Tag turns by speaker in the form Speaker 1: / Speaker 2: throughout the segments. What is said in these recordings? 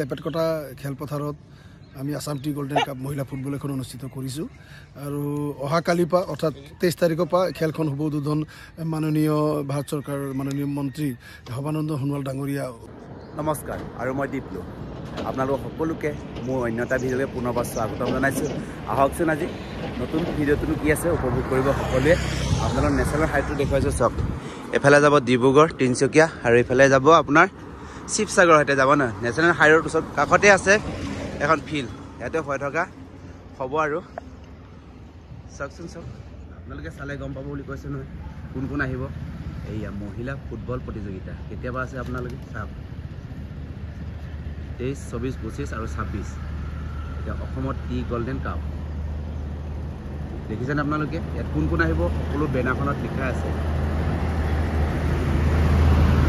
Speaker 1: লেপেটকটা খেলপথাৰত আমি Assam T golden cup মহিলা ফুটবল এখন অনুষ্ঠিত কৰিছোঁ আৰু অহাকালিৰ পৰা অৰ্থাৎ 23 তাৰিখৰ পৰা খেলখন হ'ব উদ্বোধন মাননীয় ভাৰত চৰকাৰৰ মাননীয় মন্ত্ৰী সৰ্বানন্দ সোণোৱাল ডাঙৰীয়া।
Speaker 2: নমস্কাৰ আৰু মই দীপলু আপোনালোক সকলোকে মোৰ অন্যতা ভিডিঅ'লৈ পুনৰবাৰ স্বাগতম জনাইছোঁ। আহকচোন আজি নতুন ভিডিঅ'টো কি আছে উপভোগ কৰিব সকলোৱে। আপোনালোক নেশ্যনেল হাইটটো দেখুৱাইছোঁ চাওক। এফালে যাব ডিব্ৰুগড় তিনিচুকীয়া আৰু এইফালে যাব আপোনাৰ শিৱসাগৰ সৈতে যাব ন। নেশ্যনেল হাইৱেৰ ওচৰত কাষতে আছে এখন ফিল্ড, ইয়াতে হৈ থকা হ'ব আৰু চাওকচোন চাওক। আপোনালোকে চালে গম পাব বুলি কৈছে নহয় কোন কোন আহিব। এইয়া মহিলা ফুটবল প্ৰতিযোগিতা কেতিয়াবা আছে আপোনালোকে চাওক। 23, 24, 25 আৰু 26 এতিয়া অসমত টি গল্ডেন কাপ দেখিছেনে আপোনালোকে। ইয়াত কোন কোন আহিব সকলো বেনাৰখনত লিখা আছে।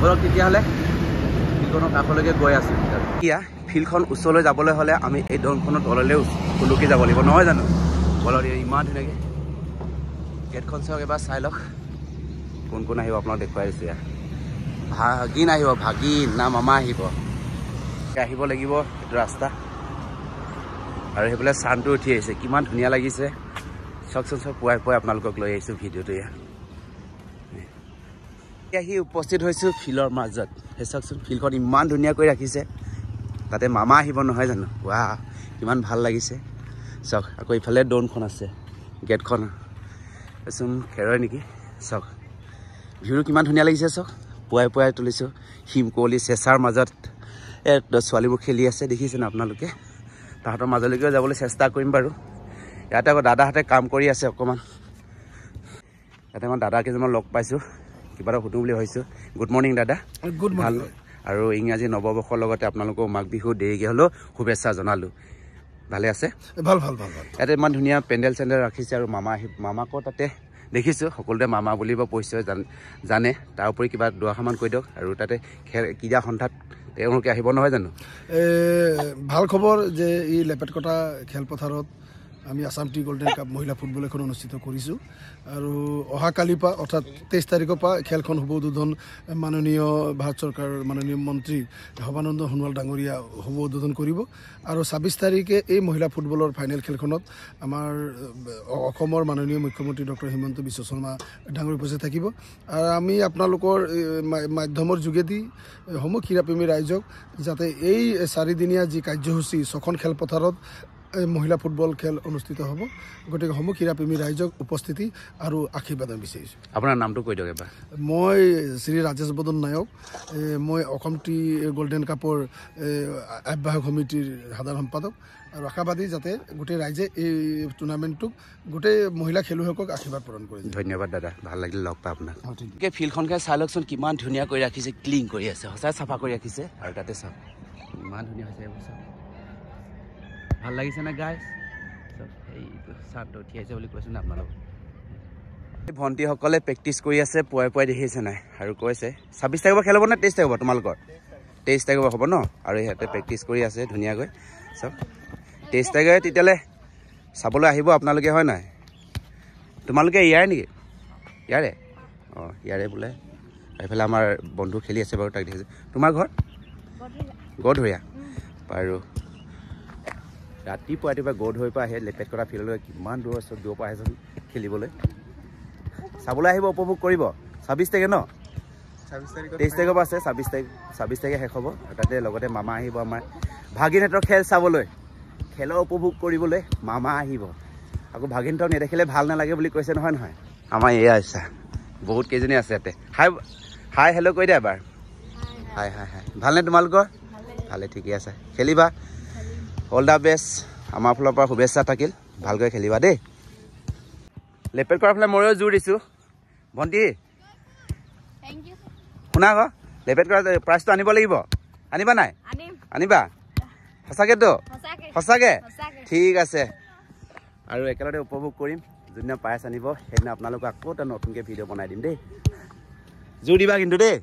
Speaker 2: বলক তেতিয়াহ'লে ফিল্ডখনৰ কাষলৈকে গৈ আছোঁ। এতিয়া ফিল্ডখন ওচৰলৈ যাবলৈ হ'লে আমি এই দলংখনৰ তললৈও খুলুকি যাব লাগিব নহয় জানো। বলক ইমান ধুনীয়াকৈ গেটখন চাওক, এবাৰ চাই লওক কোন কোন আহিব আপোনাক দেখুৱাই দিছোঁ। ইয়াত ভাগিন আহিব, ভাগিন না মামা আহিব। আহিব লাগিব এইটো ৰাস্তা আৰু সেইফালে চানটো উঠি আহিছে, কিমান ধুনীয়া লাগিছে চাওকচোন চাওক। পুৱাই পুৱাই আপোনালোকক লৈ আহিছোঁ ভিডিঅ'টো। আহি উপস্থিত হৈছোঁ ফিল্ডৰ মাজত। সেই চাওকচোন ফিল্ডখন ইমান ধুনীয়াকৈ ৰাখিছে, তাতে মামা আহিব নহয় জানো। ৱা কিমান ভাল লাগিছে চাওক। আকৌ ইফালে দৌনখন আছে, গেটখন চোন খেৰয় নেকি চাওক। ভিউটো কিমান ধুনীয়া লাগিছে চাওক। পুৱাই পুৱাই তুলিছোঁ হিম কুঁৱলী চেঁচাৰ মাজত ছোৱালীবোৰ খেলি আছে দেখিছেনে আপোনালোকে। তাহাঁতৰ মাজলৈকেও যাবলৈ চেষ্টা কৰিম বাৰু। ইয়াতে আকৌ দাদাহঁতে কাম কৰি আছে অকণমান। ইয়াতে মই দাদা কেইজনমান লগ পাইছোঁ, কিবা এটা সুধো বুলি ভাবিছোঁ। গুড মৰ্ণিং দাদা।
Speaker 1: Good morning.
Speaker 2: আৰু ইংৰাজী নৱবৰ্ষৰ লগতে আপোনালোকক মাঘ বিহু দেৰিকৈ হ'লেও শুভেচ্ছা জনালোঁ। ভালে আছে?
Speaker 1: ভাল ভাল ভাল ভাল। ইয়াতে
Speaker 2: ইমান ধুনীয়া পেণ্ডেল চেণ্ডেল ৰাখিছে আৰু মামাকো তাতে দেখিছোঁ। সকলোতে মামা বুলিব পৰিচয় জানে। তাৰ উপৰি কিবা দুআষাৰমান কৈ দিয়ক। আৰু তাতে ক্ৰীড়া সন্থাত তেওঁলোকে আহিব নহয় জানো।
Speaker 1: ভাল খবৰ যে এই লেপেটকটা খেলপথাৰত আমি আসাম টি গোল্ডেন কাপ মহিলা ফুটবল এখন অনুষ্ঠিত কৰিছোঁ আৰু অহাকালিৰ পৰা অৰ্থাৎ 23 তাৰিখৰ পৰা খেলখন হ'ব উদ্বোধন মাননীয় ভাৰত চৰকাৰৰ মাননীয় মন্ত্ৰী সৰ্বানন্দ সোণোৱাল ডাঙৰীয়া হ'ব উদ্বোধন কৰিব। আৰু 26 তাৰিখে এই মহিলা ফুটবলৰ ফাইনেল খেলখনত আমাৰ অসমৰ মাননীয় মুখ্যমন্ত্ৰী ডক্টৰ হিমন্ত বিশ্ব শৰ্মা ডাঙৰীয়া উপস্থিত থাকিব। আৰু আমি আপোনালোকৰ মাধ্যমৰ যোগেদি সমূহ ক্ৰীড়াপ্ৰেমী ৰাইজক যাতে এই 4দিনীয়া যি কাৰ্যসূচী 6খন খেলপথাৰত মহিলা ফুটবল খেল অনুষ্ঠিত হ'ব, গতিকে সমূহ ক্ৰীড়াপ্ৰেমী ৰাইজক উপস্থিতি আৰু আশীৰ্বাদ বিচাৰিছোঁ।
Speaker 2: আপোনাৰ নামটো কৈ দিয়ক এবাৰ।
Speaker 1: মই শ্ৰী ৰাজেশ বদন নায়ক। মই অসম টি গোল্ডেন কাপৰ আহ্বায়ক সমিতিৰ সাধাৰণ সম্পাদক আৰু আশাবাদী যাতে গোটেই ৰাইজে এই টুৰ্ণামেণ্টটোক গোটেই মহিলা খেলুৱৈসকলক আশীৰ্বাদ প্ৰদান কৰে।
Speaker 2: ধন্যবাদ দাদা, ভাল লাগিল লগ পাই আপোনাক। ফিল্ডখনকে চাই লওকচোন কিমান ধুনীয়া কৰি ৰাখিছে, ক্লিন কৰি আছে, সঁচাই চাফা কৰি ৰাখিছে। আৰু তাতে চাওক ইমান ধুনীয়া হৈছে এইবোৰ চাওক। ভাল লাগিছে নে গাইজ? এইটো চানটো উঠি আহিছে বুলি কৈছোঁ নে আপোনালোক। ভণ্টিসকলে প্ৰেক্টিচ কৰি আছে পুৱাই পুৱাই দেখিছে নাই। আৰু কৈছে 26 তাৰিখৰ পৰা খেল হ'ব নে 23 তাৰিখৰ পৰা তোমালোকৰ? 23 তাৰিখৰ পৰা হ'ব ন। আৰু সিহঁতে প্ৰেক্টিচ কৰি আছে ধুনীয়াকৈ চাওক। 23 তাৰিখে তেতিয়াহ'লে চাবলৈ আহিব আপোনালোকে হয় নাই? তোমালোকে ইয়াৰে নেকি? ইয়াৰে? অঁ ইয়াৰে বোলে। এইফালে আমাৰ বন্ধু খেলি আছে বাৰু, তাক দেখিছোঁ। তোমাৰ ঘৰ গধুৰীয়া? বাৰু ৰাতিপুৱা গধুৰীৰ পৰা আহে লেপেটকটা ফিল্ডলৈ কিমান দূৰ পৰা আহেচোন খেলিবলৈ। চাবলৈ আহিব, উপভোগ কৰিব। 26 তাৰিখে ন? 23 তাৰিখৰ পৰা আছে, 26 তাৰিখে শেষ হ'ব। তাতে লগতে মামা আহিব আমাৰ ভাগিনহঁতৰ খেল চাবলৈ, খেলৰ উপভোগ কৰিবলৈ মামা আহিব। আকৌ ভাগিনহঁতক নেদেখিলে ভাল নালাগে বুলি কৈছে নহয় নহয়। আমাৰ এয়া আচ্ছা বহুত কেইজনী আছে ইয়াতে। হাই হেল্ল' কৈ দিয়া এবাৰ। হাই হাই হাই। ভালনে তোমালোকৰ? ভালে, ঠিকে আছে। খেলিবা, অল দ্য বেষ্ট। আমাৰ ফালৰ পৰা শুভেচ্ছা থাকিল, ভালকৈ খেলিবা দেই। লেপেট কৰাৰ ফালে ময়ো জোৰ দিছোঁ। ভণ্টি শুনা আকৌ, লেপেট কৰা প্ৰাইজটো আনিব লাগিব। আনিবা নাই? আনিবা সঁচাকেতো? সঁচাকৈ? ঠিক আছে। আৰু একেলগে উপভোগ কৰিম। যোনদিনা প্ৰাইজ আনিব সেইদিনা আপোনালোকক আকৌ এটা নতুনকৈ ভিডিঅ' বনাই দিম দেই। জোৰ দিবা কিন্তু দেই।